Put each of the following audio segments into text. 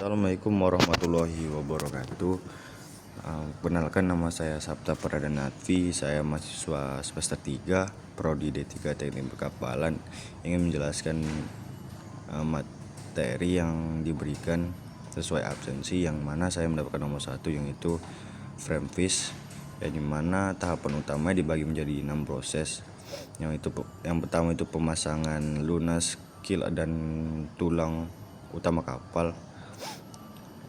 Assalamualaikum warahmatullahi wabarakatuh. Perkenalkan, nama saya Sabta Pradanatvi. Saya mahasiswa semester 3 Prodi D3 Teknik Perkapalan. Ingin menjelaskan materi yang diberikan sesuai absensi, yang mana saya mendapatkan nomor 1, yaitu frame fish, yang dimana tahapan utama dibagi menjadi 6 proses. Yang pertama itu pemasangan lunas, keel dan tulang utama kapal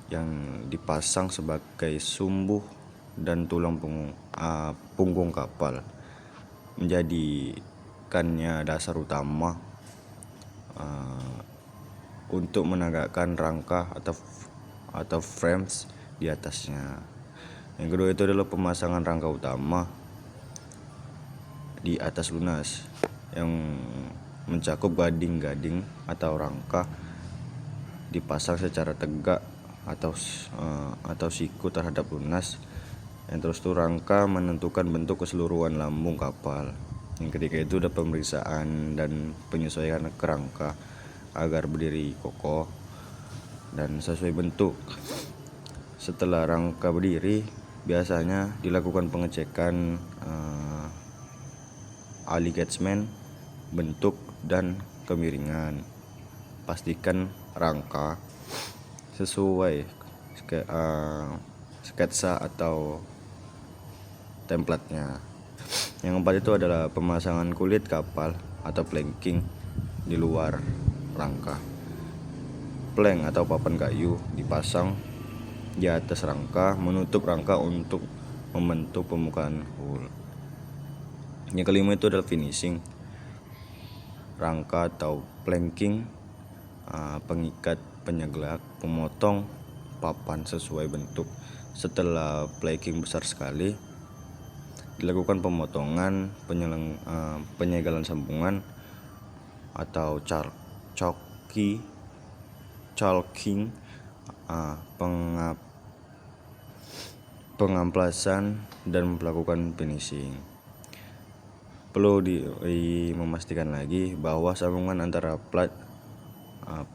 yang dipasang sebagai sumbu dan tulang punggung kapal, menjadikannya dasar utama untuk menegakkan rangka atau frames di atasnya. Yang kedua itu adalah pemasangan rangka utama di atas lunas, yang mencakup gading-gading atau rangka dipasang secara tegak atau siku terhadap lunas. Yang terus itu rangka menentukan bentuk keseluruhan lambung kapal. Yang ketiga itu ada pemeriksaan dan penyesuaian kerangka agar berdiri kokoh dan sesuai bentuk. Setelah rangka berdiri, biasanya dilakukan pengecekan alignment, bentuk dan kemiringan. Pastikan rangka sesuai sketsa atau template-nya. Yang keempat itu adalah pemasangan kulit kapal atau planking di luar rangka. Plank atau papan kayu dipasang di atas rangka, menutup rangka untuk membentuk permukaan hull. Yang kelima itu adalah finishing rangka atau planking, pengikat, penyegelak, pemotong papan sesuai bentuk. Setelah planking besar sekali, dilakukan pemotongan, penyegelan sambungan atau chalking, pengamplasan dan melakukan finishing. Perlu memastikan lagi bahwa sambungan antara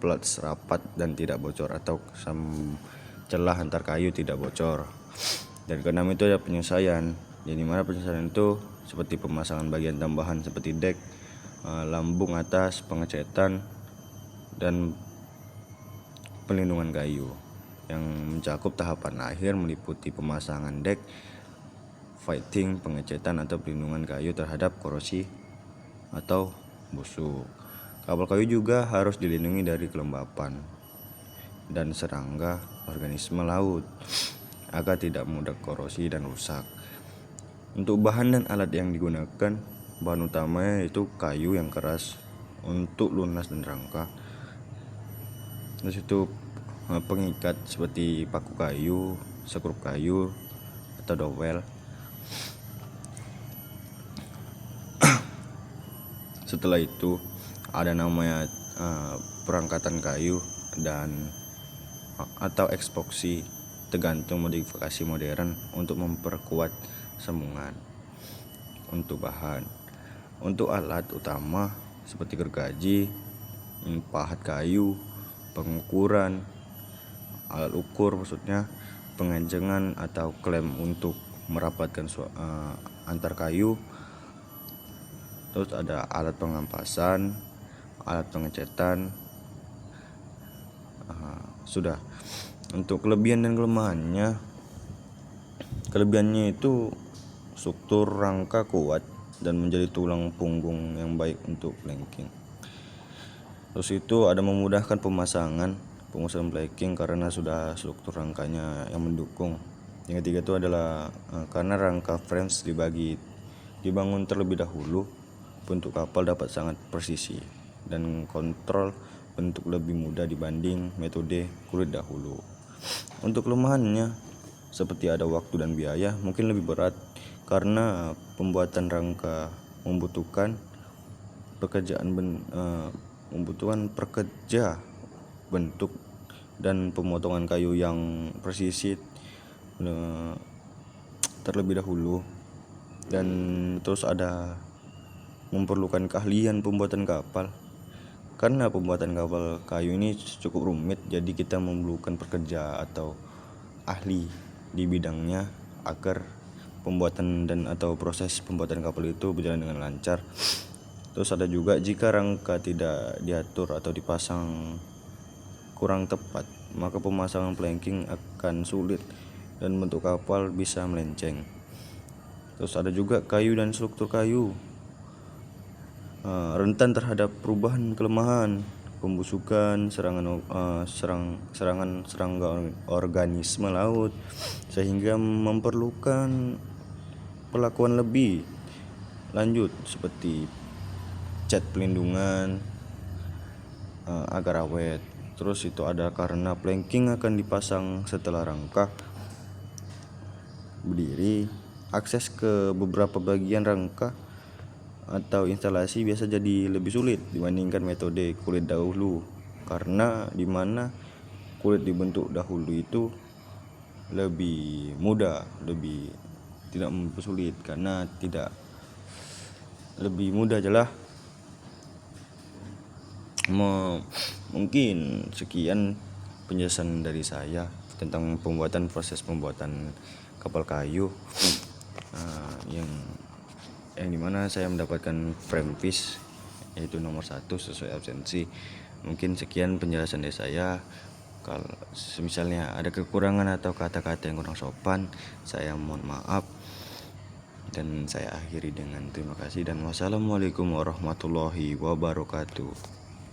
plates rapat dan tidak bocor, atau celah antar kayu tidak bocor. Dan keenam itu ada penyesuaian, jadi mana penyesuaian itu seperti pemasangan bagian tambahan seperti dek, lambung atas, pengecetan dan pelindungan kayu. Yang mencakup tahapan akhir meliputi pemasangan dek, fighting, pengecetan atau pelindungan kayu terhadap korosi atau busuk. Kapal kayu juga harus dilindungi dari kelembapan dan serangga organisme laut agar tidak mudah korosi dan rusak. Untuk bahan dan alat yang digunakan, bahan utamanya itu kayu yang keras untuk lunas dan rangka. Terus itu pengikat seperti paku kayu, sekrup kayu atau dowel. Setelah itu ada namanya perangkatan kayu atau epoksi, tergantung modifikasi modern untuk memperkuat sambungan. Untuk bahan, untuk alat utama seperti gergaji, pahat kayu, pengukuran, alat ukur maksudnya, pengencengan atau klem untuk merapatkan antar kayu. Terus ada alat pengampasan, alat pengecetan. Sudah. Untuk kelebihan dan kelebihannya itu struktur rangka kuat dan menjadi tulang punggung yang baik untuk planking. Terus itu ada memudahkan pemasangan planking karena sudah struktur rangkanya yang mendukung. Yang ketiga itu adalah karena rangka frames dibangun terlebih dahulu, bentuk kapal dapat sangat presisi dan kontrol bentuk lebih mudah dibanding metode kulit dahulu. Untuk kelemahannya seperti ada waktu dan biaya mungkin lebih berat, karena pembuatan rangka membutuhkan pekerja bentuk dan pemotongan kayu yang presisi terlebih dahulu. Dan terus ada memerlukan keahlian pembuatan kapal, Karena pembuatan kapal kayu ini cukup rumit, jadi kita memerlukan pekerja atau ahli di bidangnya agar pembuatan dan atau proses pembuatan kapal itu berjalan dengan lancar. Terus ada juga jika rangka tidak diatur atau dipasang kurang tepat, maka pemasangan planking akan sulit dan bentuk kapal bisa melenceng. Terus ada juga kayu dan struktur kayu rentan terhadap perubahan kelemahan, pembusukan, serangan serangga organisme laut, sehingga memerlukan perlakuan lebih lanjut seperti cat pelindungan agar awet. Terus itu ada karena planking akan dipasang setelah rangka berdiri, akses ke beberapa bagian rangka atau instalasi biasa jadi lebih sulit dibandingkan metode kulit dahulu, karena dimana kulit dibentuk dahulu itu lebih mudah, lebih tidak mempersulit karena tidak lebih mudah jelas. Mungkin sekian penjelasan dari saya tentang proses pembuatan kapal kayu yang dimana saya mendapatkan frame fish yaitu nomor 1 sesuai absensi. Mungkin sekian penjelasan dari saya. Kalau misalnya ada kekurangan atau kata-kata yang kurang sopan, saya mohon maaf. Dan saya akhiri dengan terima kasih dan wassalamualaikum warahmatullahi wabarakatuh.